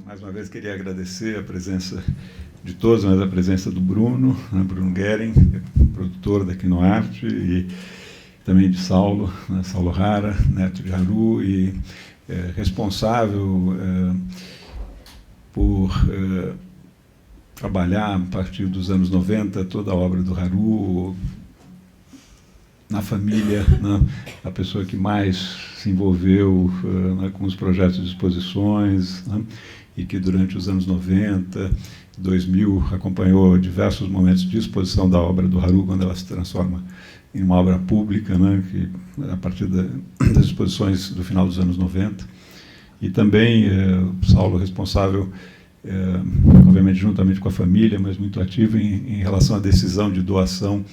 Mais uma vez queria agradecer a presença de todos, mas a presença do Bruno, né, Bruno Guerin, produtor da Quinoarte, e também de Saulo, né, Saulo Hara, neto de Haru, e responsável por trabalhar, a partir dos anos 90, toda a obra do Haru, na família, né, a pessoa que mais se envolveu né, com os projetos de exposições, né, e que durante os anos 90, 2000, acompanhou diversos momentos de exposição da obra do Haru, quando ela se transforma em uma obra pública, né, que, a partir das exposições do final dos anos 90. E também Saulo responsável, obviamente juntamente com a família, mas muito ativo em relação à decisão de doação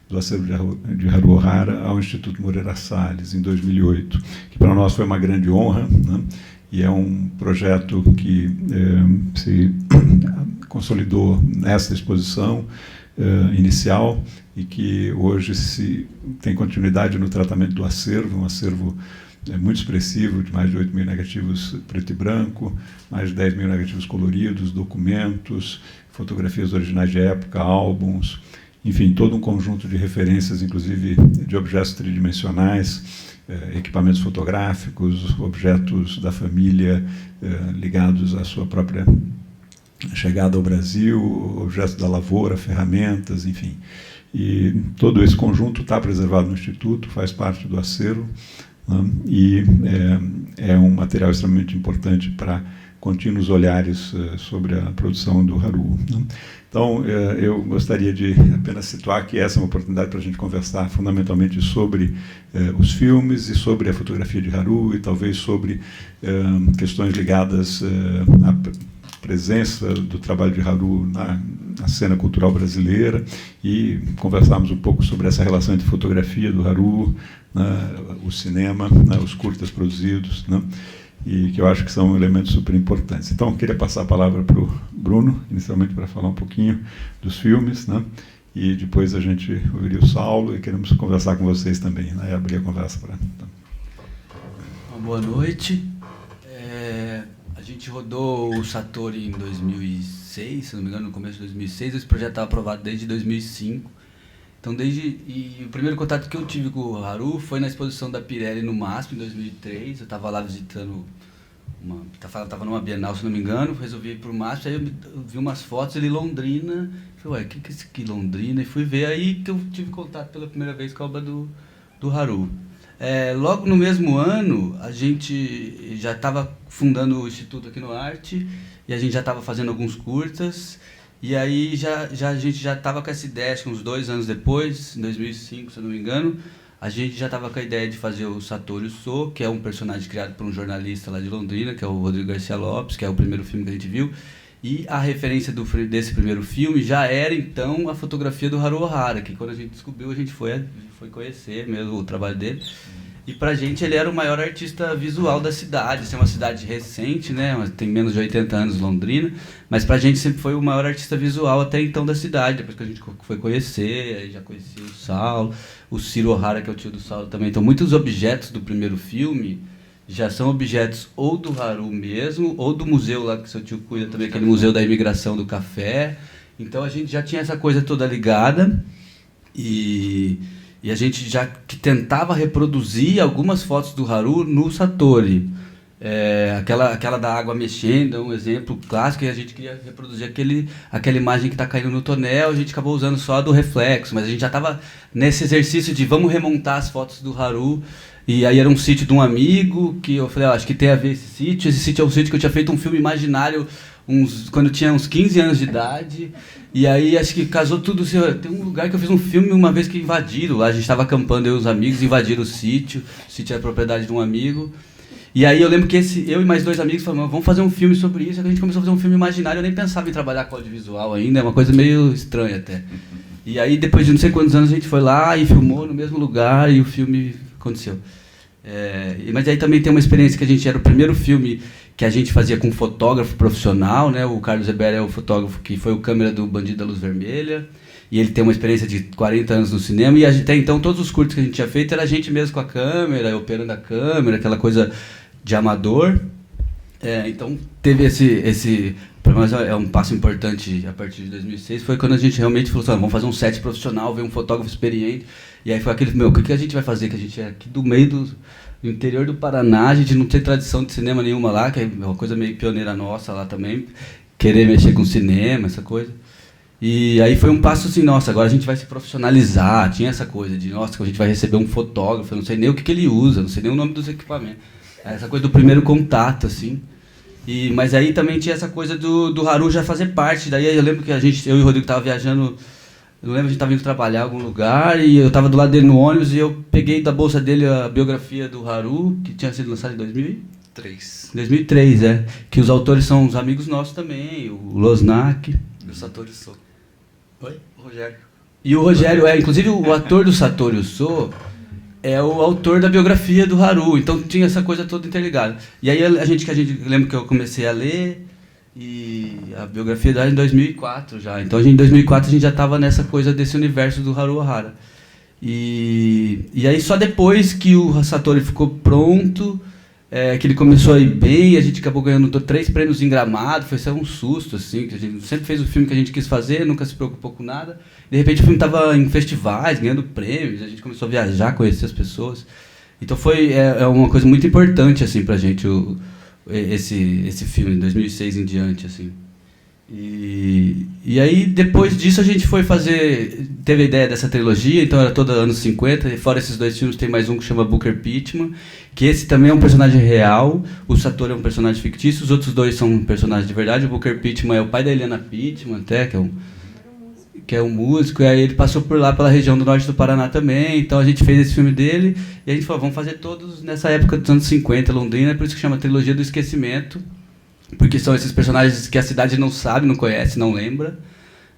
do acervo de Haru Ohara ao Instituto Moreira Salles, em 2008, que para nós foi uma grande honra, né? E é um projeto que se consolidou nessa exposição inicial e que hoje tem continuidade no tratamento do acervo, um acervo muito expressivo, de mais de 8 mil negativos preto e branco, mais de 10 mil negativos coloridos, documentos, fotografias originais de época, álbuns, enfim, todo um conjunto de referências, inclusive de objetos tridimensionais, equipamentos fotográficos, objetos da família ligados à sua própria chegada ao Brasil, objetos da lavoura, ferramentas, enfim. E todo esse conjunto está preservado no Instituto, faz parte do acervo, né, e é um material extremamente importante para contínuos olhares sobre a produção do Haru, né. Então, eu gostaria de apenas situar que essa é uma oportunidade para a gente conversar fundamentalmente sobre os filmes e sobre a fotografia de Haru e talvez sobre questões ligadas à presença do trabalho de Haru na cena cultural brasileira e conversarmos um pouco sobre essa relação entre fotografia do Haru, né, o cinema, né, os curtas produzidos, né, e que eu acho que são elementos super importantes. Então, eu queria passar a palavra para o Bruno, inicialmente para falar um pouquinho dos filmes, né? E depois a gente ouviria o Saulo e queremos conversar com vocês também, né? E abrir a conversa para... Boa noite. A gente rodou o Satori em 2006, se não me engano, no começo de 2006. Esse projeto estava aprovado desde 2005. Então, e o primeiro contato que eu tive com o Haru foi na exposição da Pirelli no MASP, em 2003. Eu estava lá visitando, estava numa Bienal, se não me engano, resolvi ir para o MASP, aí eu vi umas fotos ali em Londrina. Falei, ué, o que é isso aqui, Londrina? E fui ver, aí que eu tive contato pela primeira vez com a obra do Haru. Logo no mesmo ano, a gente já estava fundando o Instituto aqui no Arte, e a gente já estava fazendo alguns curtas. E aí a gente já estava com essa ideia, acho que uns 2 anos depois, em 2005, se eu não me engano, a gente já estava com a ideia de fazer o Satoru So, que é um personagem criado por um jornalista lá de Londrina, que é o Rodrigo Garcia Lopes, que é o primeiro filme que a gente viu. E a referência desse primeiro filme já era, então, a fotografia do Haru Ohara, que quando a gente descobriu, a gente foi conhecer mesmo o trabalho dele. E pra gente ele era o maior artista visual da cidade. Isso é uma cidade recente, né? Tem menos de 80 anos, Londrina. Mas pra gente sempre foi o maior artista visual até então da cidade. Depois que a gente foi conhecer, aí já conhecia o Saulo, o Ciro Ohara, que é o tio do Saulo também. Então muitos objetos do primeiro filme já são objetos ou do Haru mesmo, ou do museu lá que seu tio cuida também, aquele museu da imigração do café. Então a gente já tinha essa coisa toda ligada. E a gente já que tentava reproduzir algumas fotos do Haru no Satori. Aquela da água mexendo é um exemplo clássico, e a gente queria reproduzir aquela imagem que está caindo no tonel, a gente acabou usando só a do reflexo, mas a gente já estava nesse exercício de vamos remontar as fotos do Haru. E aí era um sítio de um amigo, que eu falei, acho que tem a ver esse sítio. Esse sítio é um sítio que eu tinha feito um filme imaginário quando eu tinha uns 15 anos de idade. E aí acho que casou tudo. Tem um lugar que eu fiz um filme uma vez que invadiram lá. A gente estava acampando, eu e os amigos, invadiram o sítio era propriedade de um amigo. E aí eu lembro que eu e mais 2 amigos falamos, vamos fazer um filme sobre isso. Aí a gente começou a fazer um filme imaginário, eu nem pensava em trabalhar com audiovisual ainda, é uma coisa meio estranha até. E aí depois de não sei quantos anos a gente foi lá e filmou no mesmo lugar e o filme aconteceu. Mas aí também tem uma experiência que a gente era o primeiro filme que a gente fazia com um fotógrafo profissional, né? O Carlos Eber é o fotógrafo que foi o câmera do Bandido da Luz Vermelha, e ele tem uma experiência de 40 anos no cinema, e até então todos os curtos que a gente tinha feito era a gente mesmo com a câmera, operando a câmera, aquela coisa de amador. Então teve esse para nós é um passo importante a partir de 2006, foi quando a gente realmente falou assim, vamos fazer um set profissional, ver um fotógrafo experiente, e aí foi aquele, o que a gente vai fazer, que a gente é aqui do meio do interior do Paraná, a gente não tem tradição de cinema nenhuma lá, que é uma coisa meio pioneira nossa lá também, querer mexer com cinema, essa coisa. E aí foi um passo assim, nossa, agora a gente vai se profissionalizar, tinha essa coisa de, nossa, que a gente vai receber um fotógrafo, eu não sei nem o que ele usa, não sei nem o nome dos equipamentos. Essa coisa do primeiro contato, assim. Mas aí também tinha essa coisa do Haru já fazer parte. Daí eu lembro que eu e o Rodrigo tava viajando, eu lembro que a gente tava indo trabalhar em algum lugar e eu tava do lado dele no ônibus e eu peguei da bolsa dele a biografia do Haru, que tinha sido lançada em 2003. 2003, que os autores são os amigos nossos também, o Losnak e o Satoru So. Oi? O Rogério. E o Rogério, inclusive o ator do Satoru So é o autor da biografia do Haru, então tinha essa coisa toda interligada. E aí a gente lembra que eu comecei a ler e a biografia dela em 2004 já. Então em 2004 a gente já estava nessa coisa desse universo do Haru Ohara. E aí só depois que o Satoru ficou pronto, que ele começou a ir bem, a gente acabou ganhando 3 prêmios em Gramado, foi só um susto, assim, que a gente sempre fez o filme que a gente quis fazer, nunca se preocupou com nada. De repente o filme estava em festivais, ganhando prêmios, a gente começou a viajar, conhecer as pessoas. Então foi uma coisa muito importante assim, pra gente, esse filme, em 2006 em diante. Assim. E aí, depois disso, a gente foi teve a ideia dessa trilogia, então era toda anos 50, e fora esses 2 filmes tem mais um que chama Booker Pittman, que esse também é um personagem real, o Satoru é um personagem fictício, os outros 2 são personagens de verdade. O Booker Pittman é o pai da Helena Pittman, até, que é um músico, e aí ele passou por lá, pela região do norte do Paraná também, então a gente fez esse filme dele, e a gente falou, vamos fazer todos nessa época dos anos 50, Londrina, por isso que chama Trilogia do Esquecimento, porque são esses personagens que a cidade não sabe, não conhece, não lembra,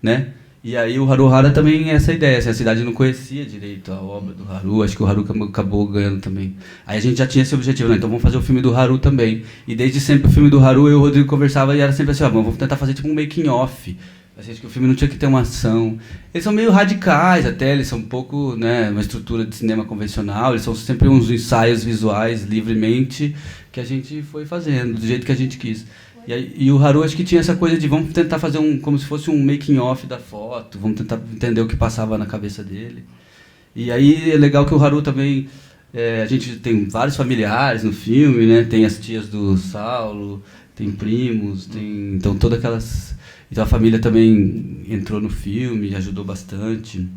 né? E aí o Haru Ohara também é essa ideia, assim, a cidade não conhecia direito a obra do Haru, acho que o Haru acabou ganhando também. Aí a gente já tinha esse objetivo, né? Então vamos fazer o filme do Haru também. E desde sempre o filme do Haru, eu e o Rodrigo conversava e era sempre assim, vamos tentar fazer tipo um making off. Assim, acho que o filme não tinha que ter uma ação. Eles são meio radicais até, eles são um pouco, né, uma estrutura de cinema convencional, eles são sempre uns ensaios visuais livremente que a gente foi fazendo, do jeito que a gente quis. E o Haru acho que tinha essa coisa de vamos tentar fazer como se fosse um making off da foto, vamos tentar entender o que passava na cabeça dele. E aí é legal que o Haru também, a gente tem vários familiares no filme, né? Tem as tias do Saulo, tem primos, então todas aquelas... Então a família também entrou no filme e ajudou bastante.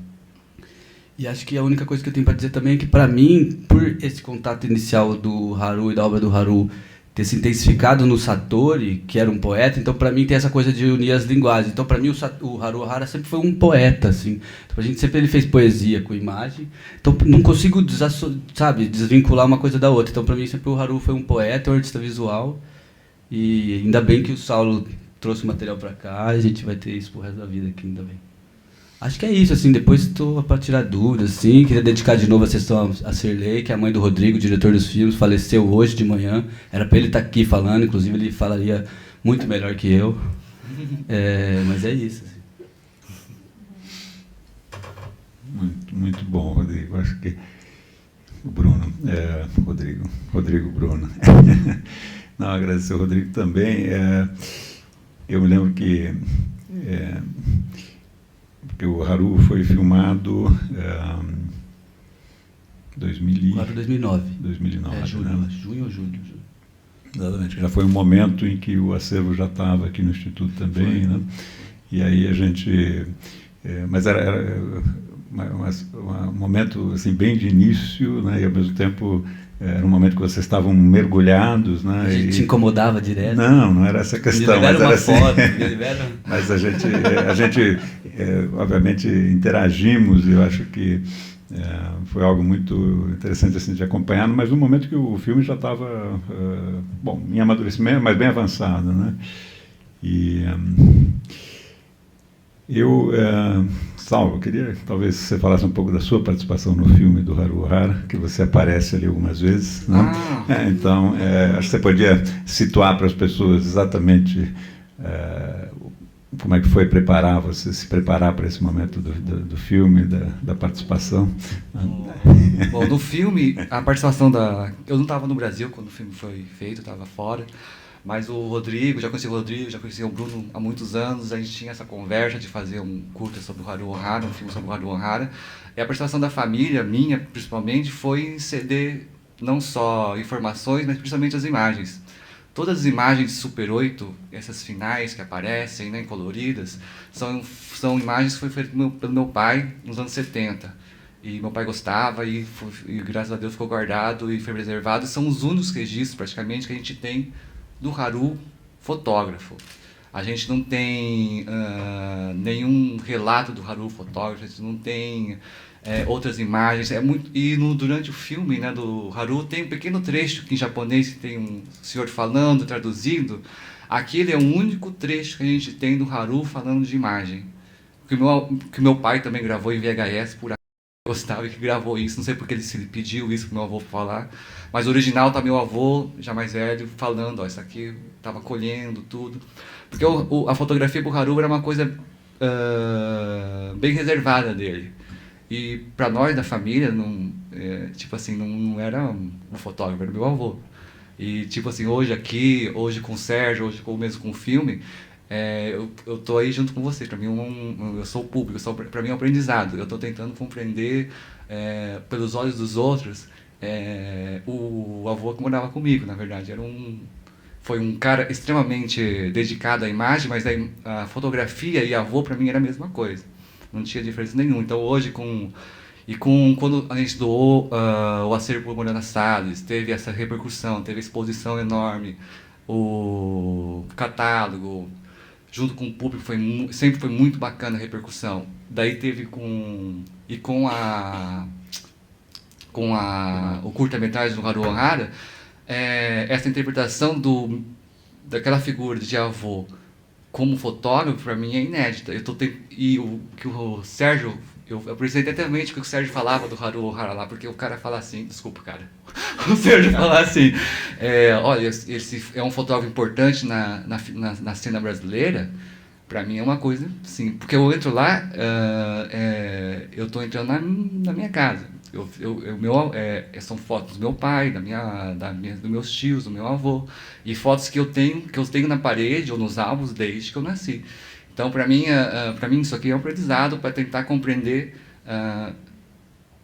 E acho que a única coisa que eu tenho para dizer também é que, para mim, por esse contato inicial do Haru e da obra do Haru ter se intensificado no Satori, que era um poeta, então para mim tem essa coisa de unir as linguagens. Então para mim o Haru Ohara sempre foi um poeta, assim. Então, a gente sempre ele fez poesia com imagem. Então não consigo desvincular uma coisa da outra. Então para mim sempre o Haru foi um poeta, um artista visual. E ainda bem que o Saulo trouxe o material para cá, a gente vai ter isso pro resto da vida aqui, ainda bem. Acho que é isso, assim, depois estou para tirar dúvidas, assim, queria dedicar de novo a sessão a Serlei, que é a mãe do Rodrigo, diretor dos filmes, faleceu hoje de manhã, era para ele estar aqui falando, inclusive ele falaria muito melhor que eu, mas é isso. Assim. Muito bom, Rodrigo, acho que o Bruno, Rodrigo Bruno, não, agradecer ao Rodrigo também, eu me lembro que porque o Haru foi filmado em 2009. 2009, junho, né? Junho ou julho. Exatamente, já foi um momento em que o acervo já estava aqui no Instituto também, né? E aí a gente... mas era um momento assim, bem de início, né? E ao mesmo tempo era um momento que vocês estavam mergulhados, né? A gente te incomodava direto. Não era essa questão. Mas era assim, foto, mas a gente obviamente interagimos e eu acho que foi algo muito interessante assim, de acompanhar, mas no momento que o filme já estava em amadurecimento, mas bem avançado, né? E Salvo, eu queria talvez você falasse um pouco da sua participação no filme do Haru Ohara, que você aparece ali algumas vezes, né? Então, acho que você podia situar para as pessoas exatamente como é que foi se preparar para esse momento do filme, da participação. Bom, no filme, a participação eu não estava no Brasil quando o filme foi feito, eu estava fora, Mas o Rodrigo, já conheci o Rodrigo, já conheci o Bruno há muitos anos, a gente tinha essa conversa de fazer um curta sobre o Haruo Ohara, um filme sobre o Haruo Ohara, e a participação da família, minha principalmente, foi em ceder não só informações, mas principalmente as imagens. Todas as imagens de Super 8, essas finais que aparecem, né, coloridas, são imagens que foram feitas pelo meu pai nos anos 70. E meu pai gostava e graças a Deus ficou guardado e foi preservado. São os únicos registros, praticamente, que a gente tem do Haruo fotógrafo. A gente não tem nenhum relato do Haruo fotógrafo, a gente não tem outras imagens. Durante o filme, né, do Haruo tem um pequeno trecho que em japonês tem um senhor falando, traduzindo. Aquele é o único trecho que a gente tem do Haruo falando de imagem. Que meu pai também gravou em VHS por gostava e que gravou isso, não sei porque ele pediu isso pro meu avô falar, mas o original tá meu avô, já mais velho, falando, ó, isso aqui tava colhendo tudo, porque a fotografia pro Haruo era uma coisa bem reservada dele, e para nós da família, tipo assim, não era um fotógrafo, era meu avô, e tipo assim, hoje com o Sérgio, hoje mesmo com o filme, eu tô aí junto com você. Para mim, eu sou o público, para mim é um aprendizado. Eu estou tentando compreender pelos olhos dos outros o avô que morava comigo, na verdade. Foi um cara extremamente dedicado à imagem, mas a fotografia e avô para mim era a mesma coisa. Não tinha diferença nenhuma. Então hoje, quando a gente doou o acervo por Mariana Salles, teve essa repercussão, teve exposição enorme, o catálogo, junto com o público, sempre foi muito bacana a repercussão. Daí teve com o curta-metragem do Haruo Ohara, essa interpretação daquela figura de avô como fotógrafo, para mim é inédita. Que o Sérgio, eu aprecio atentamente o que o Sérgio falava do Haruo Ohara lá, porque o cara fala assim, desculpa, cara, o Sérgio fala assim, olha, esse é um fotógrafo importante na cena brasileira. Para mim é uma coisa, sim, porque eu entro lá, eu estou entrando na minha casa. São fotos do meu pai, dos meus tios, do meu avô, e fotos que eu tenho na parede ou nos álbuns desde que eu nasci. Então, para mim isso aqui é um aprendizado para tentar compreender,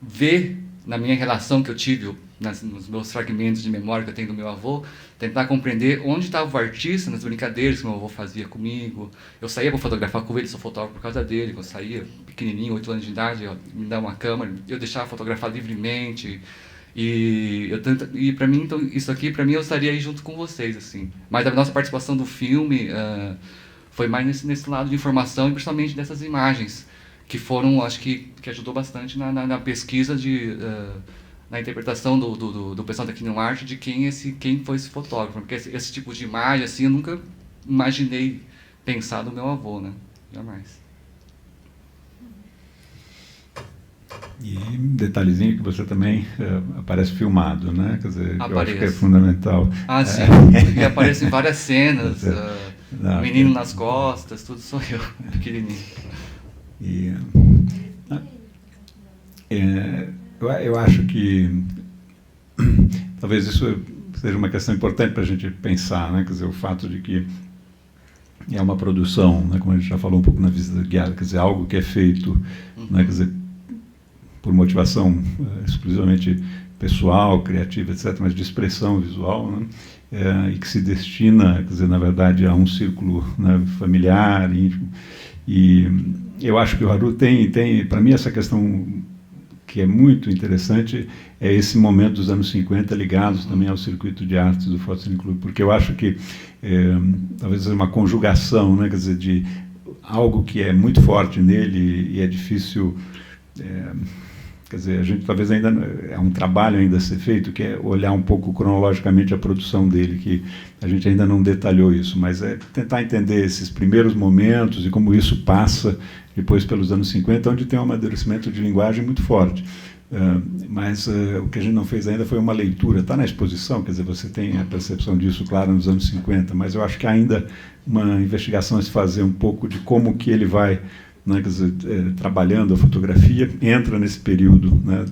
ver na minha relação que eu tive, nos meus fragmentos de memória que eu tenho do meu avô, tentar compreender onde estava o artista nas brincadeiras que meu avô fazia comigo. Eu saía para fotografar com ele, sou fotógrafo por causa dele. Quando eu saía pequenininho, 8 anos de idade, me dava uma câmera, eu deixava fotografar livremente. E para mim, então, isso aqui, para mim, eu estaria aí junto com vocês, assim. Mas a nossa participação do filme foi mais nesse lado de informação e principalmente dessas imagens, que foram, acho que ajudou bastante na pesquisa na interpretação do pessoal daqui no Arte de quem foi esse fotógrafo, porque esse tipo de imagem assim eu nunca imaginei pensar do meu avô, né? Jamais. E um detalhezinho que você também aparece filmado, né? Quer dizer, Apareço. Eu acho que é fundamental. Sim. E aparece em várias cenas, menino nas costas, tudo sou eu, pequenininho. Eu acho que talvez isso seja uma questão importante para a gente pensar, né? Quer dizer, o fato de que é uma produção, né? Como a gente já falou um pouco na visita guiada, quer dizer, algo que é feito, né? Quer dizer, por motivação exclusivamente pessoal, criativa, etc., mas de expressão visual, né? E que se destina, quer dizer, na verdade, a um círculo, né, familiar, íntimo. E eu acho que o Haruo tem para mim, essa questão que é muito interessante é esse momento dos anos 50 ligados também ao circuito de artes do Fotocine Club, porque eu acho que talvez seja uma conjugação, né, quer dizer, de algo que é muito forte nele e é difícil, quer dizer, a gente talvez ainda é um trabalho ainda a ser feito, que é olhar um pouco cronologicamente a produção dele, que a gente ainda não detalhou isso, mas é tentar entender esses primeiros momentos e como isso passa depois pelos anos 50, onde tem um amadurecimento de linguagem muito forte. Mas o que a gente não fez ainda foi uma leitura, está na exposição, quer dizer, você tem a percepção disso, claro, nos anos 50, mas eu acho que ainda uma investigação a se fazer um pouco de como que ele vai, né, quer dizer, trabalhando a fotografia, entra nesse período, né,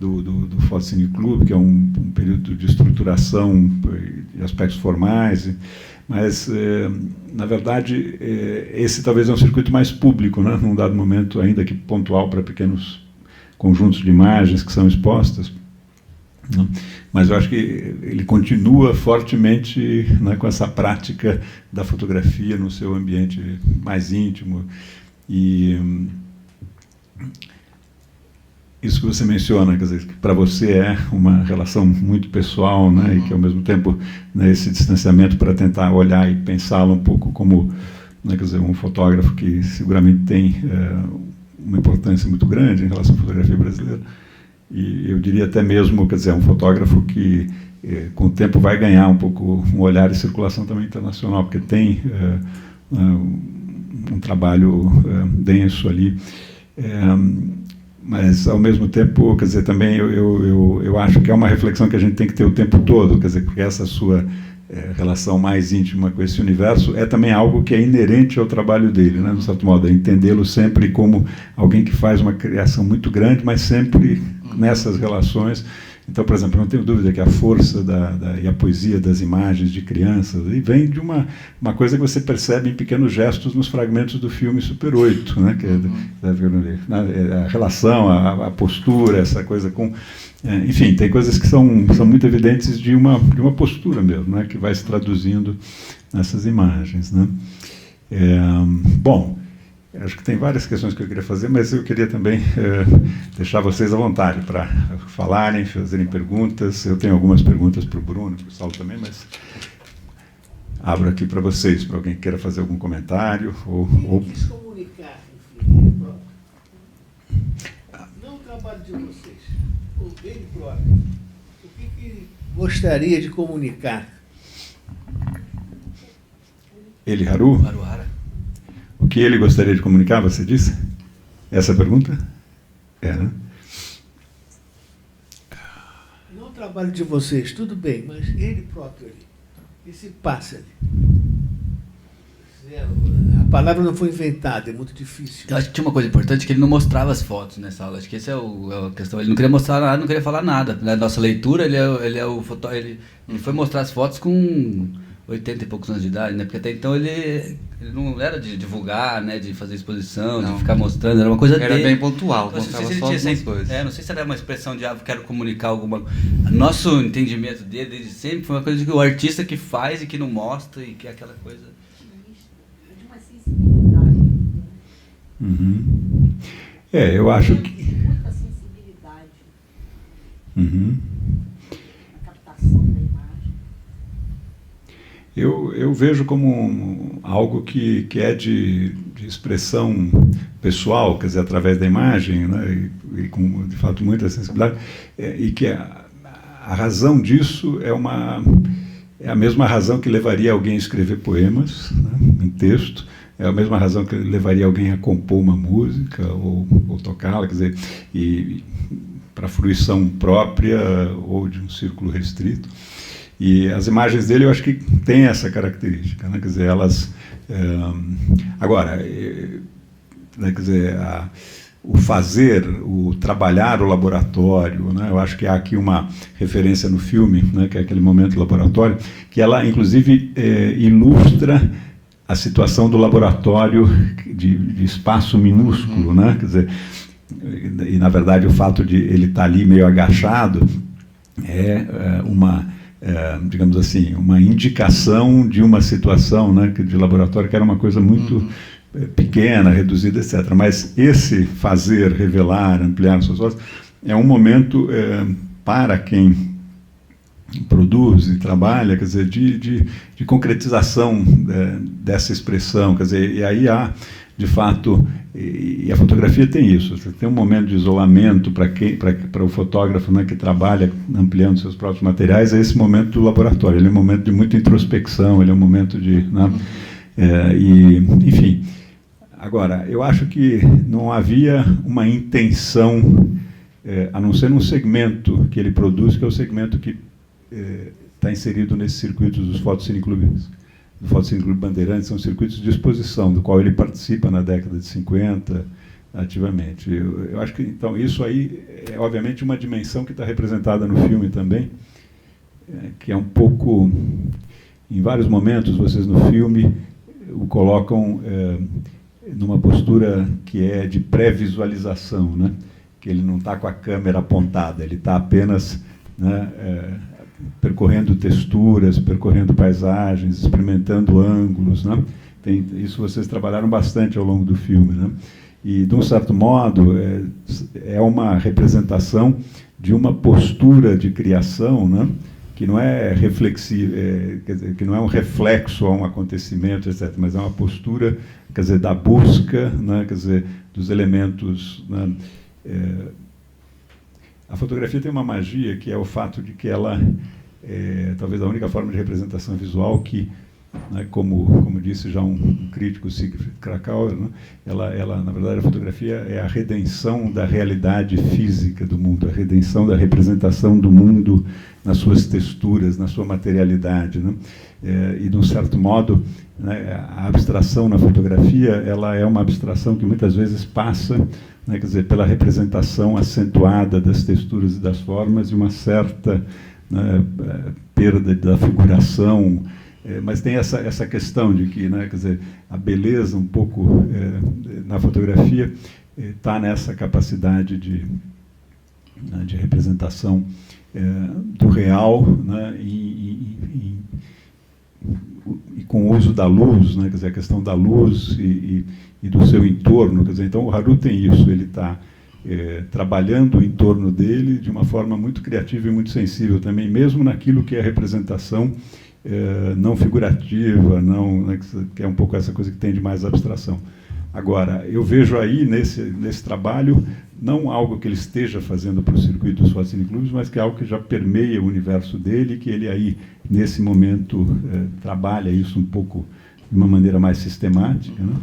do Fotocine Clube, que é um período de estruturação de aspectos formais, mas, na verdade, esse talvez é um circuito mais público, né, num dado momento, ainda que pontual para pequenos conjuntos de imagens que são expostas, né? Mas eu acho que ele continua fortemente, né, com essa prática da fotografia no seu ambiente mais íntimo. E isso que você menciona, quer dizer, que para você é uma relação muito pessoal, né, e que, ao mesmo tempo, né, esse distanciamento para tentar olhar e pensá-lo um pouco como, né, quer dizer, um fotógrafo que seguramente tem uma importância muito grande em relação à fotografia brasileira. E eu diria até mesmo, quer dizer, um fotógrafo que, com o tempo, vai ganhar um pouco um olhar de circulação também internacional, porque tem um trabalho denso ali. Mas, ao mesmo tempo, quer dizer, também eu acho que é uma reflexão que a gente tem que ter o tempo todo, quer dizer, porque essa sua relação mais íntima com esse universo é também algo que é inerente ao trabalho dele, né, de certo modo, é entendê-lo sempre como alguém que faz uma criação muito grande, mas sempre nessas relações. Então, por exemplo, eu não tenho dúvida que a força e a poesia das imagens de crianças vem de uma coisa que você percebe em pequenos gestos nos fragmentos do filme Super 8, né, que a relação, a postura, essa coisa com... enfim, tem coisas que são muito evidentes de uma postura mesmo, né, que vai se traduzindo nessas imagens, né. Bom, acho que tem várias questões que eu queria fazer, mas eu queria também deixar vocês à vontade para falarem, fazerem perguntas. Eu tenho algumas perguntas para o Bruno, para o Saulo também, mas abro aqui para vocês, para alguém que queira fazer algum comentário. Ou... quis comunicar, enfim, não o trabalho de vocês, ele próprio. O que gostaria de comunicar? Ele, Haru? Haruhara. O que ele gostaria de comunicar, você disse? Essa pergunta? Né? Não o trabalho de vocês, tudo bem, mas ele próprio ali, esse pássaro. A palavra não foi inventada, é muito difícil. Eu acho que tinha uma coisa importante, que ele não mostrava as fotos nessa aula. Acho que essa é a questão. Ele não queria mostrar nada, não queria falar nada. Na nossa leitura, ele foi mostrar as fotos com 80 e poucos anos de idade, né? Porque até então ele não era de divulgar, né? De fazer exposição, não, de ficar mostrando, era uma coisa dele. Era bem pontual, não sei se era uma expressão de quero comunicar alguma... Nosso entendimento dele, desde sempre, foi uma coisa que o artista que faz e que não mostra, e que é aquela coisa... De uma sensibilidade. Uhum. Eu acho que... Muita sensibilidade. Uhum. Na captação da imagem. Eu vejo como algo que é de expressão pessoal, quer dizer, através da imagem, né, e com, de fato, muita sensibilidade, e que a razão disso é a mesma razão que levaria alguém a escrever poemas, né, em texto, é a mesma razão que levaria alguém a compor uma música ou tocá-la, quer dizer, e para fruição própria ou de um círculo restrito. E as imagens dele, eu acho que têm essa característica, né? Quer dizer, elas... agora, né, quer dizer, o fazer, o trabalhar o laboratório, né? Eu acho que há aqui uma referência no filme, né, que é aquele momento do laboratório, que ela, inclusive, ilustra a situação do laboratório de espaço minúsculo, né? Quer dizer, e, na verdade, o fato de ele estar ali meio agachado é digamos assim, uma indicação de uma situação, né, de laboratório que era uma coisa muito pequena, reduzida, etc. Mas esse fazer, revelar, ampliar suas vozes, é um momento para quem produz e trabalha, quer dizer, de concretização dessa expressão, quer dizer, e aí há, de fato, e a fotografia tem isso, você tem um momento de isolamento para o fotógrafo, né, que trabalha ampliando seus próprios materiais, é esse momento do laboratório, ele é um momento de muita introspecção, ele é um momento de... Né, enfim, agora, eu acho que não havia uma intenção, a não ser num segmento que ele produz, que é o segmento que está inserido nesses circuitos dos Fotocine Clubes. Do Fotocine Clube Bandeirantes, são circuitos de exposição, do qual ele participa na década de 50, ativamente. Eu acho que, então, isso aí é, obviamente, uma dimensão que está representada no filme também, que é um pouco... Em vários momentos, vocês no filme o colocam numa postura que é de pré-visualização, né? Que ele não está com a câmera apontada, ele está apenas, né, percorrendo texturas, percorrendo paisagens, experimentando ângulos, né? Isso vocês trabalharam bastante ao longo do filme, né? E, de um certo modo, é uma representação de uma postura de criação, né? Que não é reflexiva, quer dizer, que não é um reflexo a um acontecimento, etc., mas é uma postura, quer dizer, da busca, né? Quer dizer, dos elementos, né? A fotografia tem uma magia que é o fato de que ela é talvez a única forma de representação visual que, né, como disse já um crítico, Siegfried Krakauer, né, ela, na verdade, a fotografia é a redenção da realidade física do mundo, a redenção da representação do mundo nas suas texturas, na sua materialidade, né? E, de um certo modo, né, a abstração na fotografia ela é uma abstração que muitas vezes passa, né, quer dizer, pela representação acentuada das texturas e das formas e uma certa, né, perda da figuração. Mas tem essa questão de que, né, quer dizer, a beleza um pouco na fotografia está nessa capacidade de representação do real, né, e com o uso da luz, né, quer dizer, a questão da luz e do seu entorno. Quer dizer, então o Haru tem isso, ele está trabalhando o entorno dele de uma forma muito criativa e muito sensível também, mesmo naquilo que é a representação não figurativa, não, né, que é um pouco essa coisa que tem de mais abstração. Agora, eu vejo aí nesse trabalho não algo que ele esteja fazendo para o circuito dos Fotocine Clubs, mas que é algo que já permeia o universo dele, que ele aí, nesse momento, trabalha isso um pouco de uma maneira mais sistemática, né?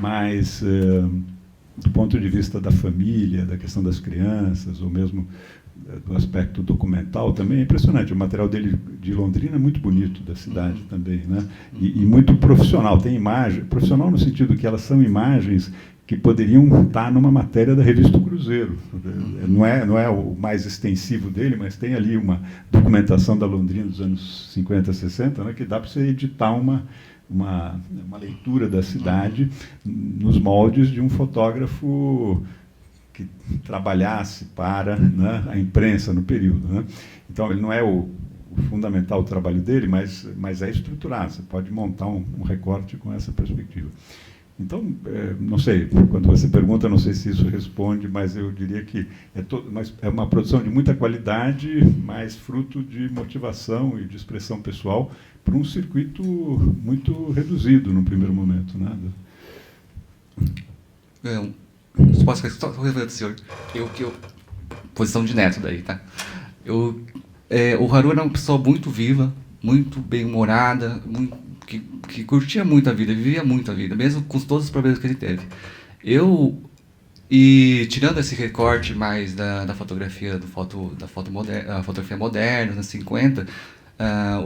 Mas, do ponto de vista da família, da questão das crianças, ou mesmo do aspecto documental, também é impressionante. O material dele de Londrina é muito bonito, da cidade também, né? E muito profissional. Tem imagem, profissional no sentido que elas são imagens que poderiam estar numa matéria da revista Cruzeiro. Não é o mais extensivo dele, mas tem ali uma documentação da Londrina dos anos 50, 60, né, que dá para você editar uma leitura da cidade nos moldes de um fotógrafo que trabalhasse para, né, a imprensa no período, né? Então, ele não é o fundamental trabalho dele, mas é estruturado. Você pode montar um recorte com essa perspectiva. Então, não sei, quando você pergunta, não sei se isso responde, mas eu diria que é uma produção de muita qualidade, mas fruto de motivação e de expressão pessoal para um circuito muito reduzido no primeiro momento, né? Posso responder ao senhor? Posição de neto daí, tá? O Haru era uma pessoa muito viva, muito bem-humorada, que curtia muito a vida, vivia muito a vida, mesmo com todos os problemas que ele teve. E tirando esse recorte mais da fotografia, da fotografia moderna, nos 50,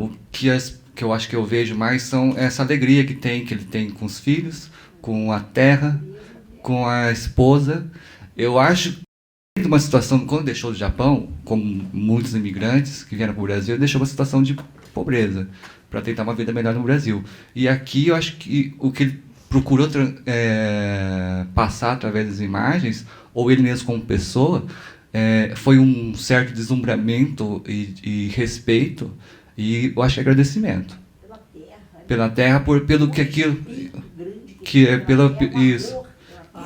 o que eu acho que eu vejo mais são essa alegria que ele tem com os filhos, com a terra, com a esposa. Eu acho que uma situação, quando deixou o Japão, como muitos imigrantes que vieram para o Brasil, deixou uma situação de pobreza, para tentar uma vida melhor no Brasil. E aqui eu acho que o que ele procurou passar através das imagens, ou ele mesmo como pessoa, foi um certo deslumbramento e respeito, e eu acho que agradecimento. Pela terra, pelo que aquilo...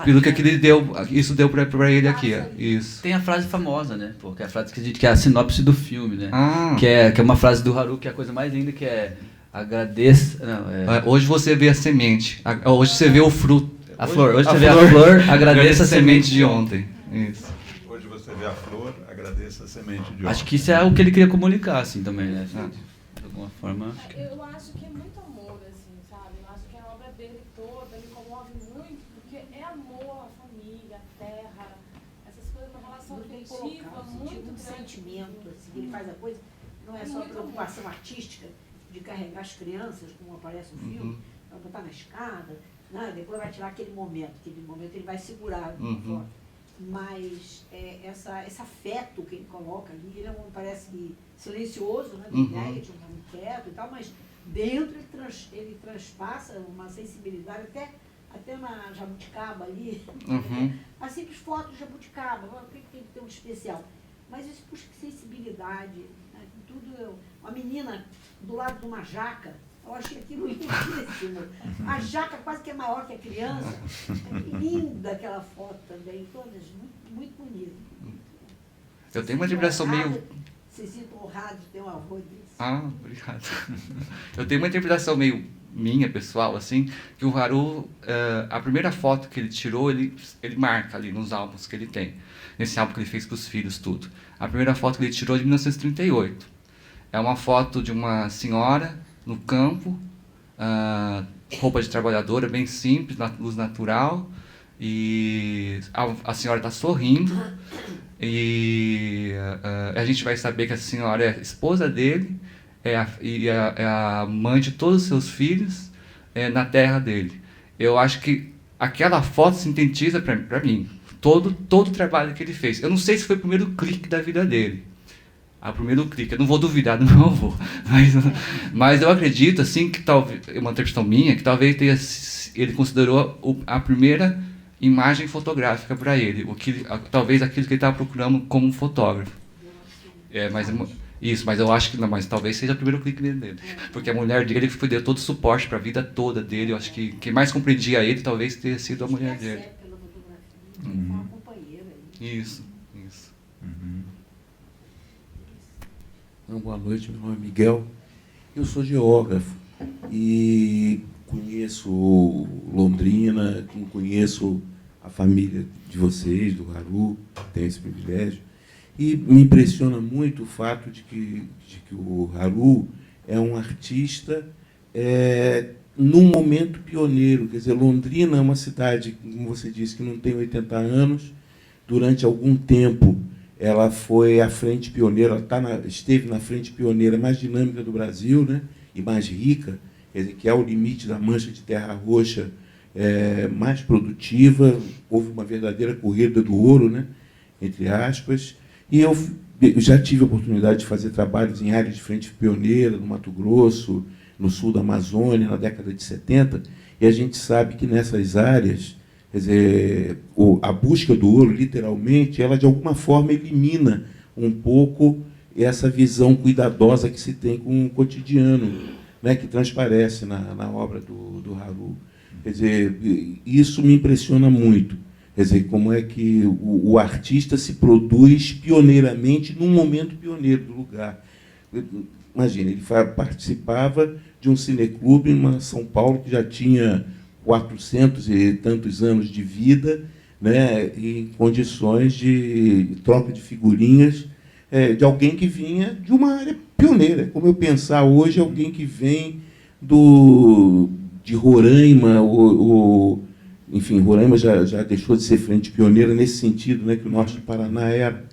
Pelo que aquilo deu, isso deu para ele aqui. Isso. Tem a frase famosa, né? Pô, que é a frase que é a sinopse do filme, né? Ah. Que é uma frase do Haru, que é a coisa mais linda, que é agradeça... Hoje você vê a semente, hoje você vê o fruto. A flor. Hoje você vê a flor, agradeça a semente de ontem. Isso. Hoje você vê a flor, agradeça a semente de ontem. Acho que isso é o que ele queria comunicar, assim, também, né? De alguma forma... Eu acho que é muito amor, assim, sabe? Eu acho que a obra dele toda me comove muito, porque é amor à família, à terra, essas coisas, uma relação afetiva muito um sentimento, assim, ele faz a coisa, não é só preocupação artística de carregar as crianças, como aparece no filme, para botar na escada, Não, depois vai tirar aquele momento ele vai segurar a Uhum. foto. Mas esse afeto que ele coloca ali, ele parece que silencioso, né, da Uhum. ideia de um homem quieto e tal, mas dentro ele transpassa uma sensibilidade, até na jabuticaba ali, Uhum. a simples foto de jabuticaba, o que tem que ter um especial? Mas isso puxa que sensibilidade, né, tudo, uma menina do lado de uma jaca, eu achei aquilo lindíssimo. A jaca quase que é maior que a criança. É linda aquela foto também, todas muito, muito bonitas. Eu tenho uma interpretação meio... Se sinto honrado de ter um avô desse. Ah, obrigado. Eu tenho uma interpretação meio minha, pessoal, assim, que o Haru, a primeira foto que ele tirou, ele marca ali nos álbuns que ele tem. Nesse álbum que ele fez para os filhos, tudo. A primeira foto que ele tirou é de 1938. É uma foto de uma senhora no campo, roupa de trabalhadora, bem simples, luz natural, e a senhora está sorrindo, e a gente vai saber que a senhora é a esposa dele, é a mãe de todos os seus filhos, na terra dele. Eu acho que aquela foto sintetiza para mim todo o trabalho que ele fez. Eu não sei se foi o primeiro clique da vida dele. O primeiro clique, eu não vou duvidar do meu avô, mas eu acredito, assim, que talvez, uma interpretação minha, que talvez ele considerou a primeira imagem fotográfica para ele, talvez aquilo que ele estava procurando como um fotógrafo. Mas eu acho que não, mas talvez seja o primeiro clique dele, porque a mulher dele deu todo o suporte para a vida toda dele. Eu acho que quem mais compreendia ele talvez tenha sido a mulher dele. Pela fotografia, uma companheira. Isso. Boa noite, meu nome é Miguel. Eu sou geógrafo e conheço Londrina, conheço a família de vocês, do Haru, tenho esse privilégio. E me impressiona muito o fato de que o Haru é um artista num momento pioneiro. Quer dizer, Londrina é uma cidade, como você disse, que não tem 80 anos. Durante algum tempo, ela foi a frente pioneira, esteve na frente pioneira mais dinâmica do Brasil, né, e mais rica, quer dizer, que é o limite da mancha de terra roxa mais produtiva. Houve uma verdadeira corrida do ouro, né, entre aspas. E eu já tive a oportunidade de fazer trabalhos em áreas de frente pioneira, no Mato Grosso, no sul da Amazônia, na década de 70, e a gente sabe que nessas áreas, quer dizer, a busca do ouro, literalmente, ela de alguma forma elimina um pouco essa visão cuidadosa que se tem com o cotidiano, né, que transparece na obra do Haru. Quer dizer, isso me impressiona muito. Quer dizer, como é que o artista se produz pioneiramente num momento pioneiro do lugar. Imagina, ele participava de um cineclube em São Paulo que já tinha 400 e tantos anos de vida, né, em condições de troca de figurinhas, de alguém que vinha de uma área pioneira. Como eu pensar hoje, alguém que vem de Roraima, enfim, Roraima já deixou de ser frente pioneira nesse sentido, né, que o norte do Paraná era.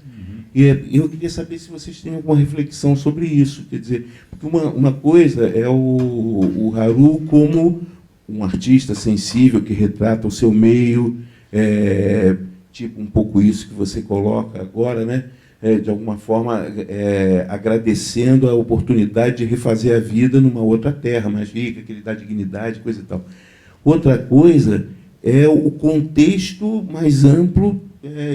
E eu queria saber se vocês têm alguma reflexão sobre isso. Quer dizer, porque uma coisa é o Haru como um artista sensível que retrata o seu meio, tipo um pouco isso que você coloca agora, né? De alguma forma agradecendo a oportunidade de refazer a vida numa outra terra mais rica, que lhe dá dignidade, coisa e tal. Outra coisa é o contexto mais amplo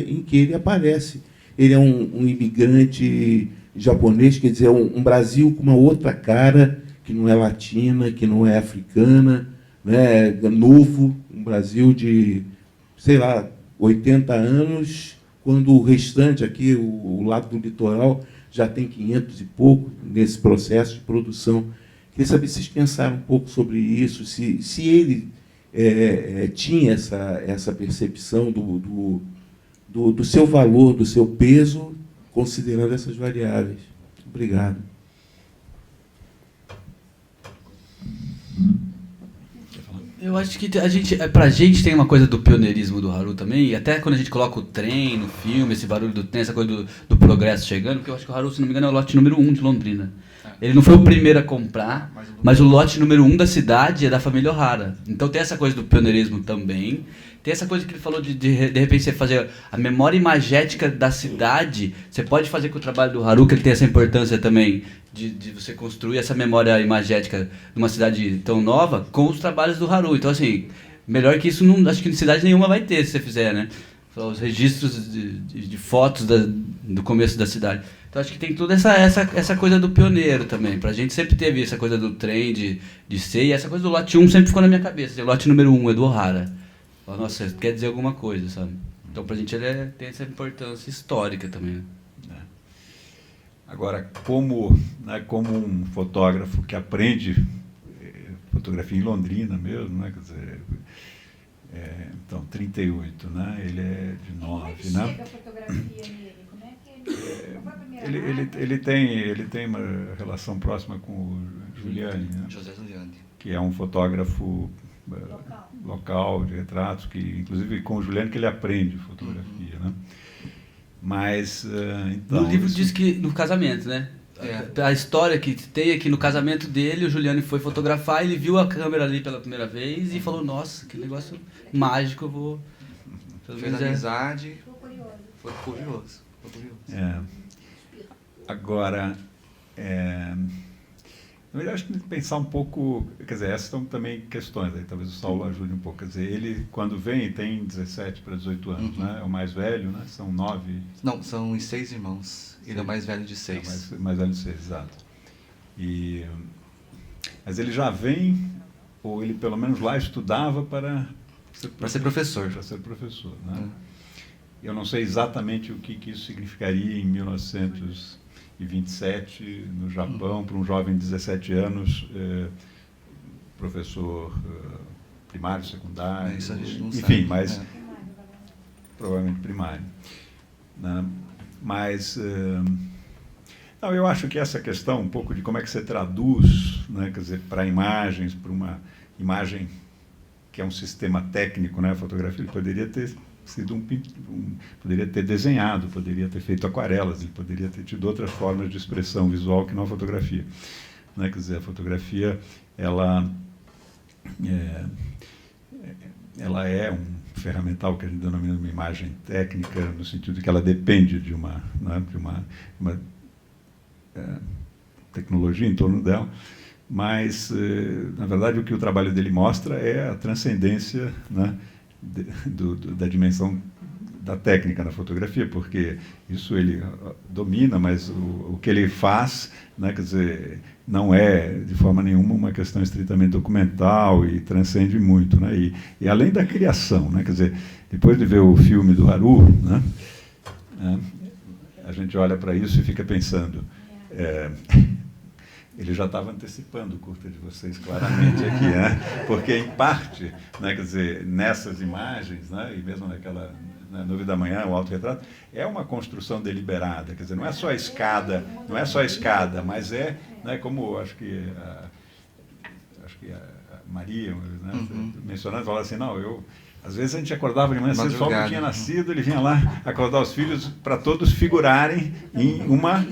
em que ele aparece. Ele é um imigrante japonês, quer dizer, um Brasil com uma outra cara, que não é latina, que não é africana, né, novo, um Brasil de, sei lá, 80 anos, quando o restante aqui, o lado do litoral, já tem 500 e pouco nesse processo de produção. Queria saber se vocês pensaram um pouco sobre isso, se ele tinha essa percepção do seu valor, do seu peso, considerando essas variáveis. Obrigado. Eu acho que pra gente tem uma coisa do pioneirismo do Haru também, e até quando a gente coloca o trem no filme, esse barulho do trem, essa coisa do progresso chegando, porque eu acho que o Haru, se não me engano, é o lote número 1 de Londrina. Ele não foi o primeiro a comprar, mas o lote número 1 da cidade é da família O'Hara. Então tem essa coisa do pioneirismo também. Tem essa coisa que ele falou de repente você fazer a memória imagética da cidade. Você pode fazer com o trabalho do Haru, que ele tem essa importância também de você construir essa memória imagética de uma cidade tão nova com os trabalhos do Haru. Então, assim, melhor que isso, não, acho que em cidade nenhuma vai ter, se você fizer, né? Os registros de fotos do começo da cidade. Então, acho que tem toda essa coisa do pioneiro também. Pra gente sempre teve essa coisa do trem, de ser, e essa coisa do lote 1 sempre ficou na minha cabeça. O lote número 1 é do O'Hara. Nossa, quer dizer alguma coisa, sabe? Então, pra gente, ele tem essa importância histórica também, né? Agora, como um fotógrafo que aprende fotografia em Londrina mesmo, né? Quer dizer, então, 38, né? Ele é de 9, Como é que né? chega a fotografia nele? Como é que ele... Qual foi a primeira Ele tem uma relação próxima com o Giuliani, né? José Giuliani. Que é um fotógrafo local de retratos, que inclusive com o Giuliani que ele aprende fotografia, né? Mas então, no livro diz que no casamento, né? A história que tem aqui no casamento dele, o Giuliani foi fotografar, ele viu a câmera ali pela primeira vez e falou: nossa, que negócio mágico, eu vou... Fez amizade, foi curioso. Agora, eu acho que tem que pensar um pouco, quer dizer, essas são também questões, aí talvez o Saulo ajude um pouco. Quer dizer, ele, quando vem, tem 17 para 18 anos, né? É o mais velho, né? São 9... Não, são 6 irmãos. Ele é o mais velho de 6. Mais velho de 6, exato. Mas ele já vem, ou ele pelo menos lá estudava para ser professor. Para ser professor, né? Eu não sei exatamente o que isso significaria em 1927, no Japão, para um jovem de 17 anos, professor primário, secundário, isso a gente não enfim, sabe. mas provavelmente primário, né? Mas não, eu acho que essa questão um pouco de como é que você traduz, né, quer dizer, para imagens, para uma imagem que é um sistema técnico, né, a fotografia, ele poderia ter sido poderia ter desenhado, poderia ter feito aquarelas, ele poderia ter tido outras formas de expressão visual que não a fotografia, né? Quer dizer, a fotografia ela é um ferramental que a gente denomina uma imagem técnica, no sentido de que ela depende de uma tecnologia em torno dela, mas na verdade o que o trabalho dele mostra é a transcendência, né, da dimensão da técnica na fotografia, porque isso ele domina, mas o que ele faz, né, quer dizer, não é de forma nenhuma uma questão estritamente documental e transcende muito, né, e além da criação, né, quer dizer, depois de ver o filme do Haru, né, a gente olha para isso e fica pensando, ele já estava antecipando o curta de vocês claramente aqui, né? Porque, em parte, né, quer dizer, nessas imagens, né, e mesmo naquela Nuvem da Manhã, o autorretrato, é uma construção deliberada, quer dizer, não é só a escada, mas né, como acho que a Maria, né, mencionando, fala assim, não, às vezes a gente acordava de manhã, o sol não tinha nascido, ele vinha lá acordar os filhos para todos figurarem em uma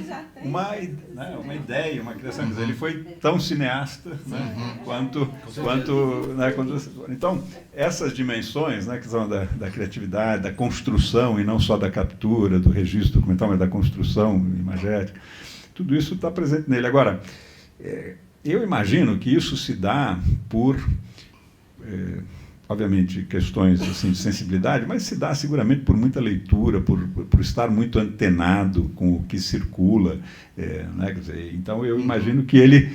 ideia, uma criação. Quer dizer, ele foi tão cineasta, né, quanto então, essas dimensões, né, que são da criatividade, da construção, e não só da captura, do registro documental, mas da construção imagética, tudo isso está presente nele. Agora, eu imagino que isso se dá por... obviamente, questões assim, de sensibilidade, mas se dá seguramente por muita leitura, por estar muito antenado com o que circula, né? Quer dizer, então eu imagino que ele,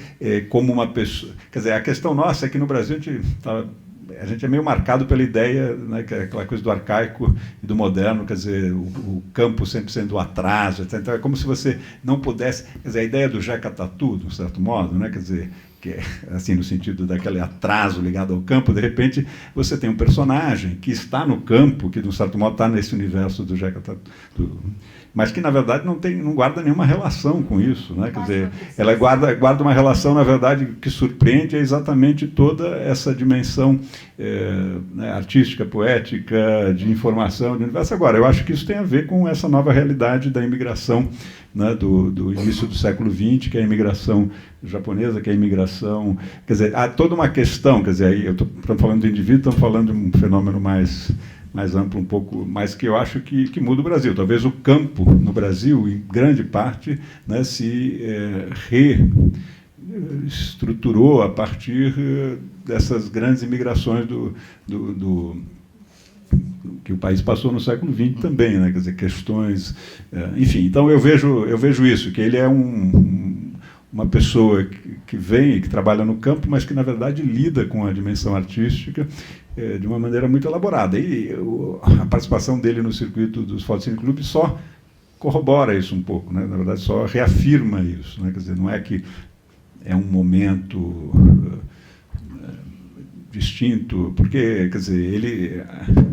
como uma pessoa... Quer dizer, a questão nossa é que no Brasil a gente é meio marcado pela ideia, né, que é aquela coisa do arcaico e do moderno, quer dizer, o campo sempre sendo o atraso, etc. Então é como se você não pudesse... Quer dizer, a ideia do Jeca Tatu, de um certo modo, né, quer dizer, que é, assim, no sentido daquele atraso ligado ao campo, de repente você tem um personagem que está no campo, que de um certo modo está nesse universo do Jeca Tatu, mas que na verdade não guarda nenhuma relação com isso, né? Quer dizer, ela guarda uma relação, na verdade, que surpreende, é exatamente toda essa dimensão né, artística, poética, de informação, de universo. Agora, eu acho que isso tem a ver com essa nova realidade da imigração, né, do início do século XX, que é a imigração japonesa, que é a imigração... Quer dizer, há toda uma questão, quer dizer, aí eu estou falando do indivíduo, estamos falando de um fenômeno mais amplo, um pouco, mas que eu acho que muda o Brasil. Talvez o campo no Brasil, em grande parte, né, se reestruturou a partir dessas grandes imigrações que o país passou no século XX também, né? Quer dizer, questões... enfim, então eu vejo isso, que ele é uma pessoa que vem e que trabalha no campo, mas que, na verdade, lida com a dimensão artística de uma maneira muito elaborada. E a participação dele no circuito dos Fotocine Club só corrobora isso um pouco, né? Na verdade, só reafirma isso, né? Quer dizer, não é que é um momento distinto, porque, quer dizer, ele,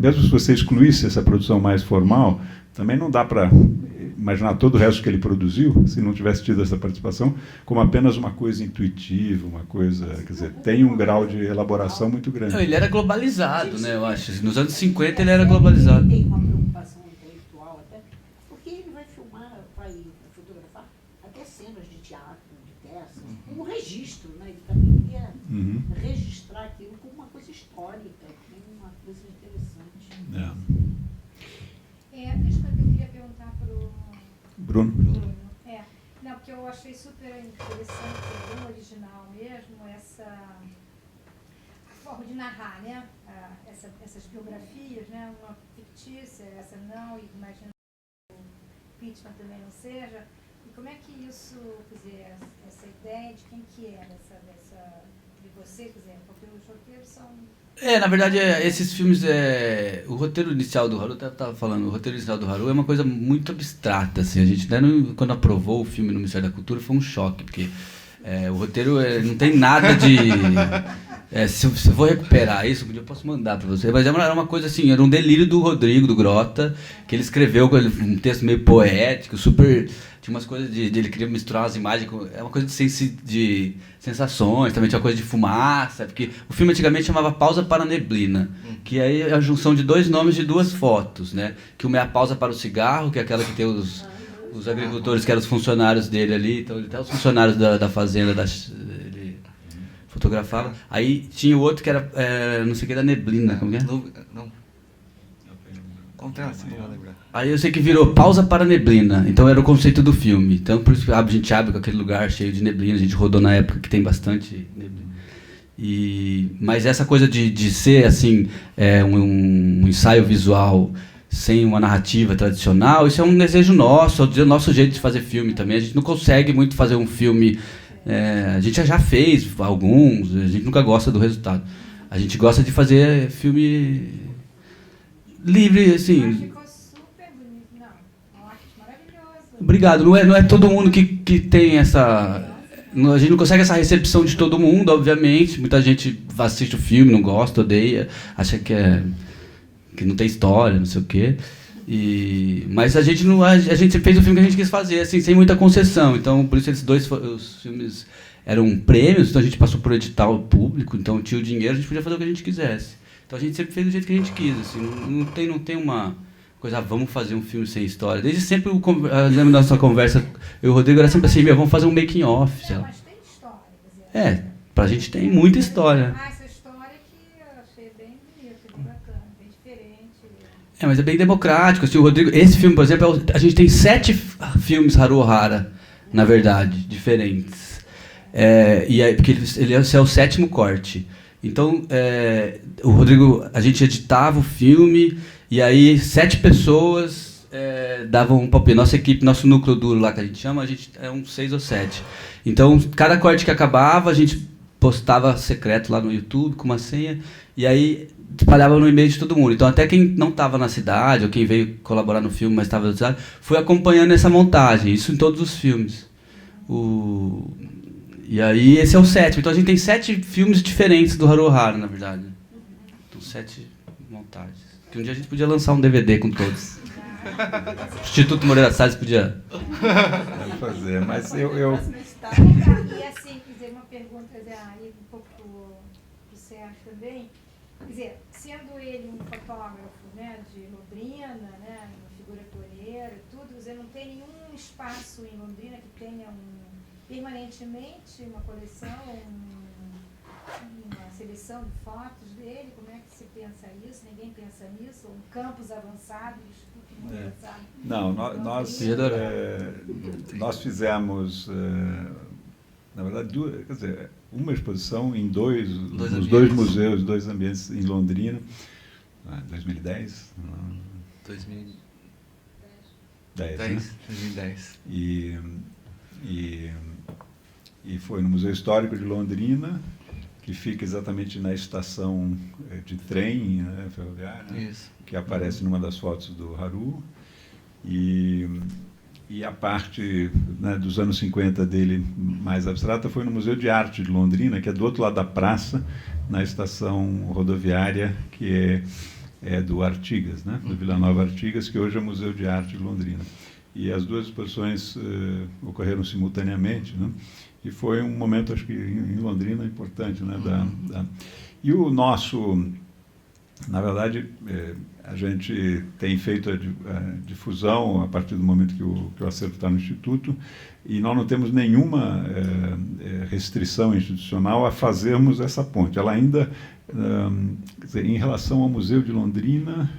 mesmo se você excluísse essa produção mais formal, também não dá para imaginar todo o resto que ele produziu, se não tivesse tido essa participação, como apenas uma coisa intuitiva, uma coisa, quer dizer, tem um grau de elaboração muito grande. Não, ele era globalizado, né, eu acho. Nos anos 50 ele era globalizado. Ele tem uma preocupação intelectual até, porque ele vai filmar, vai fotografar até cenas de teatro, de peças, como registro, né? Ele também queria registrar aquilo como uma coisa histórica, como uma coisa interessante. Deixa eu queria perguntar para o Bruno. Não, porque eu achei super interessante, bem original mesmo, essa forma de narrar, né? Essas biografias, né? Uma fictícia, essa não, e imagino que o Pittman também não seja. E como é que isso, quer dizer, essa ideia de quem que é de você, quer dizer, porque os roteiros são... Na verdade, esses filmes, o roteiro inicial do Haru, eu estava falando, o roteiro inicial do Haru é uma coisa muito abstrata, assim, a gente, quando aprovou o filme no Ministério da Cultura, foi um choque, porque o roteiro não tem nada de... se eu vou recuperar isso, eu posso mandar para você, mas era uma coisa assim, era um delírio do Rodrigo, do Grota, que ele escreveu um texto meio poético, super... Tinha umas coisas de ele queria misturar as imagens com... É uma coisa de sensações, também tinha uma coisa de fumaça, porque o filme antigamente chamava Pausa para a Neblina, que aí é a junção de dois nomes de duas fotos, né? Que uma é a pausa para o cigarro, que é aquela que tem os agricultores, que eram os funcionários dele ali, então até os funcionários da fazenda ele fotografava. Aí tinha o outro que era, não sei o que, da Neblina, como que é? Não. Acontece, não vou lembrar. Aí eu sei que virou Pausa para a Neblina, então era o conceito do filme. Então por isso que a gente abre com aquele lugar cheio de neblina, a gente rodou na época que tem bastante neblina. Mas essa coisa de ser assim, um ensaio visual sem uma narrativa tradicional, isso é um desejo nosso, é o nosso jeito de fazer filme também. A gente não consegue muito fazer um filme, a gente já fez alguns, a gente nunca gosta do resultado. A gente gosta de fazer filme livre, assim. Mas ficou super bonito, não, uma arte maravilhosa. Obrigado, não é todo mundo que tem essa... A gente não consegue essa recepção de todo mundo, obviamente. Muita gente assiste o filme, não gosta, odeia, acha que não tem história, não sei o quê. Mas a gente fez o filme que a gente quis fazer, assim, sem muita concessão. Então, por isso os filmes eram prêmios, então a gente passou por edital público, então tinha o dinheiro, a gente podia fazer o que a gente quisesse. Então a gente sempre fez do jeito que a gente quis, assim, não tem uma coisa, vamos fazer um filme sem história. Desde sempre, eu lembro da nossa conversa, eu e o Rodrigo era sempre assim, vamos fazer um making off. Mas tem história, quer dizer. Pra gente tem muita história. Essa história que eu achei bem bonita, bem bacana, bem diferente. Mas é bem democrático, assim, o Rodrigo, esse filme, por exemplo, a gente tem 7 filmes Haru Ohara, na verdade, diferentes. Porque esse é o 7º corte. Então, o Rodrigo, a gente editava o filme, e aí 7 pessoas davam um palpite. Nossa equipe, nosso núcleo duro lá, que a gente chama, é uns 6 ou 7. Então, cada corte que acabava, a gente postava secreto lá no YouTube, com uma senha, e aí espalhava no e-mail de todo mundo. Então, até quem não estava na cidade, ou quem veio colaborar no filme, mas estava na cidade, foi acompanhando essa montagem, isso em todos os filmes. E aí, esse é o 7º. Então, a gente tem 7 filmes diferentes do Haru Ohara, na verdade. Então, 7 montagens. Que um dia a gente podia lançar um DVD com todos. O Instituto Moreira Salles podia fazer, mas eu... E assim, quer dizer, uma pergunta aí um pouco pro Sérgio também. Quer dizer, sendo ele um fotógrafo, né, de Londrina, né, uma figura pioneira e tudo, quer dizer, não tem nenhum espaço em Londrina que tenha permanentemente uma coleção, uma seleção de fotos dele. Como é que se pensa isso? Ninguém pensa nisso? Ou campos avançados? Não, nós fizemos, na verdade, quer dizer, uma exposição em nos dois museus, 2 ambientes em Londrina, 2010? 2010. E foi no Museu Histórico de Londrina, que fica exatamente na estação de trem, né, ferroviária, né, que aparece numa das fotos do Haru. E a parte, né, dos anos 50 dele mais abstrata foi no Museu de Arte de Londrina, que é do outro lado da praça, na estação rodoviária, que é do Artigas, né, do Vila Nova Artigas, que hoje é o Museu de Arte de Londrina. E as duas exposições ocorreram simultaneamente, né? E foi um momento, acho que em Londrina, importante, né? E o nosso, na verdade, a gente tem feito a difusão a partir do momento que o acervo está no Instituto, e nós não temos nenhuma restrição institucional a fazermos essa ponte. Ela ainda, quer dizer, em relação ao Museu de Londrina,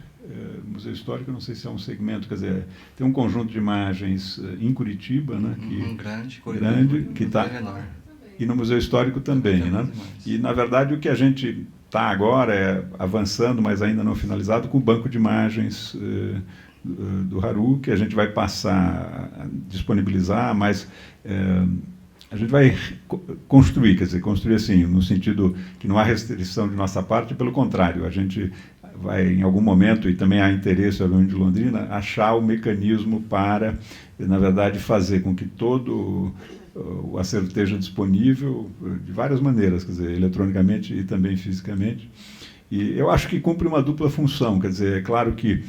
Museu Histórico, eu não sei se é um segmento, quer dizer, tem um conjunto de imagens em Curitiba, né, grande, que está, e no Museu Histórico também, né? E na verdade o que a gente está agora é avançando, mas ainda não finalizado, com o banco de imagens do Haru, que a gente vai passar a disponibilizar, mas a gente vai construir, quer dizer, construir assim, no sentido que não há restrição de nossa parte, pelo contrário, a gente vai, em algum momento, e também há interesse do de Londrina, achar o mecanismo para, na verdade, fazer com que todo o acervo esteja disponível de várias maneiras, quer dizer, eletronicamente e também fisicamente. E eu acho que cumpre uma dupla função, quer dizer, é claro que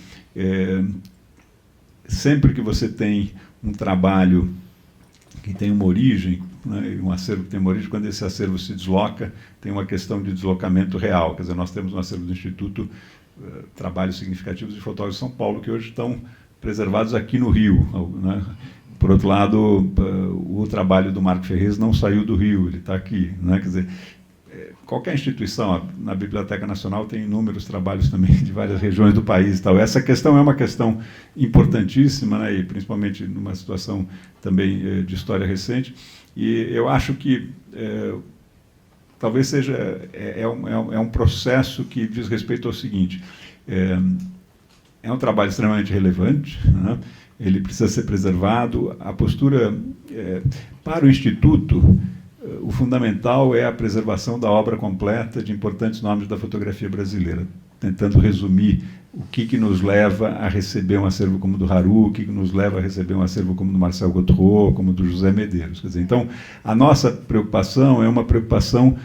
sempre que você tem um trabalho que tem uma origem, né, um acervo que tem uma origem, quando esse acervo se desloca, tem uma questão de deslocamento real. Quer dizer, nós temos no acervo do Instituto trabalhos significativos de fotógrafos de São Paulo que hoje estão preservados aqui no Rio, né? Por outro lado, o trabalho do Marco Ferrez não saiu do Rio, ele está aqui, né? Quer dizer, qualquer instituição, na Biblioteca Nacional tem inúmeros trabalhos também de várias regiões do país e tal. Essa questão é uma questão importantíssima, né? E principalmente numa situação também de história recente. E eu acho que talvez seja um processo que diz respeito ao seguinte: é um trabalho extremamente relevante, né? Ele precisa ser preservado. A postura para o Instituto, o fundamental é a preservação da obra completa de importantes nomes da fotografia brasileira, tentando resumir o que nos leva a receber um acervo como o do Haru, o que nos leva a receber um acervo como o do Marcel Gautreau, como o do José Medeiros. Quer dizer, então, a nossa preocupação é uma preocupação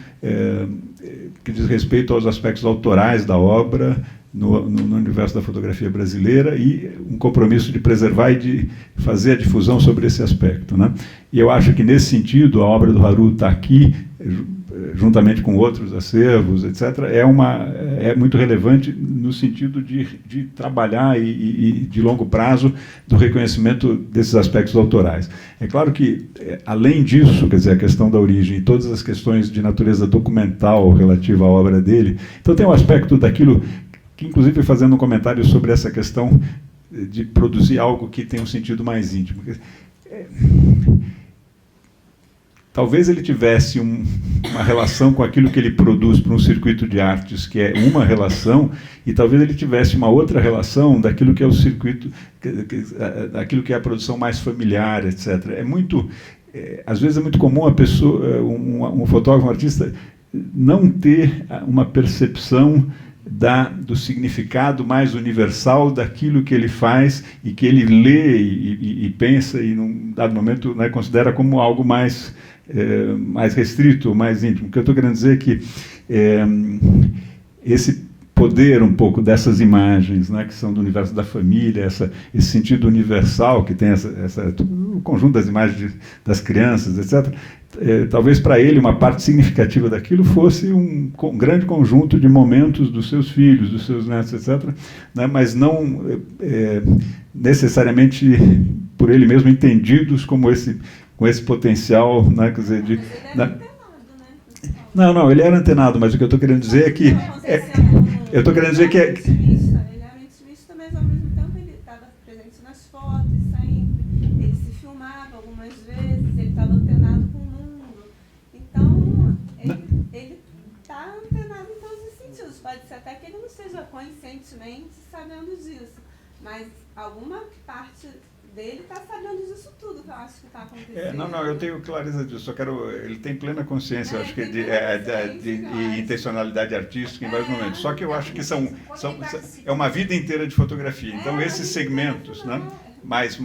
que diz respeito aos aspectos autorais da obra no universo da fotografia brasileira, e um compromisso de preservar e de fazer a difusão sobre esse aspecto, né? E eu acho que, nesse sentido, a obra do Haru está aqui, juntamente com outros acervos, etc., é muito relevante no sentido de trabalhar e de longo prazo do reconhecimento desses aspectos autorais. É claro que, além disso, quer dizer, a questão da origem e todas as questões de natureza documental relativa à obra dele, então tem um aspecto daquilo que, inclusive, fazendo um comentário sobre essa questão de produzir algo que tem um sentido mais íntimo. Talvez ele tivesse uma relação com aquilo que ele produz para um circuito de artes, que é uma relação, e talvez ele tivesse uma outra relação daquilo que é o circuito, daquilo que é a produção mais familiar, etc. Às vezes é muito comum a pessoa, um fotógrafo, um artista, não ter uma percepção do significado mais universal daquilo que ele faz e que ele lê e pensa e, num dado momento, né, considera como algo mais restrito, mais íntimo. O que eu estou querendo dizer é que esse poder um pouco dessas imagens, né, que são do universo da família, esse sentido universal que tem o conjunto das imagens das crianças, etc. Talvez para ele uma parte significativa daquilo fosse um grande conjunto de momentos dos seus filhos, dos seus netos, etc., né, mas não necessariamente por ele mesmo entendidos como com esse potencial, né, quer dizer, de... Não, ele era antenado, mas o que eu estou querendo dizer é que... eu estou querendo dizer que... Ele era intimista, mas ao mesmo tempo ele estava presente nas fotos, sempre. Ele se filmava algumas vezes, ele estava antenado com o mundo. Então, ele está antenado em todos os sentidos. Pode ser até que ele não esteja conscientemente sabendo disso, mas alguma parte dele está sabendo disso tudo que eu acho que está acontecendo. Eu tenho clareza disso, ele tem plena consciência, eu acho que de intencionalidade artística em vários momentos, só que eu acho que é uma vida inteira de fotografia, então esses segmentos, né, mais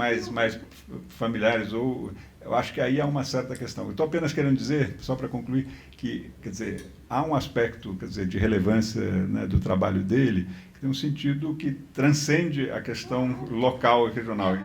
familiares, eu acho que aí há uma certa questão. Eu estou apenas querendo dizer, só para concluir, que, quer dizer, há um aspecto, quer dizer, de relevância, né, do trabalho dele, que tem um sentido que transcende a questão local e regional.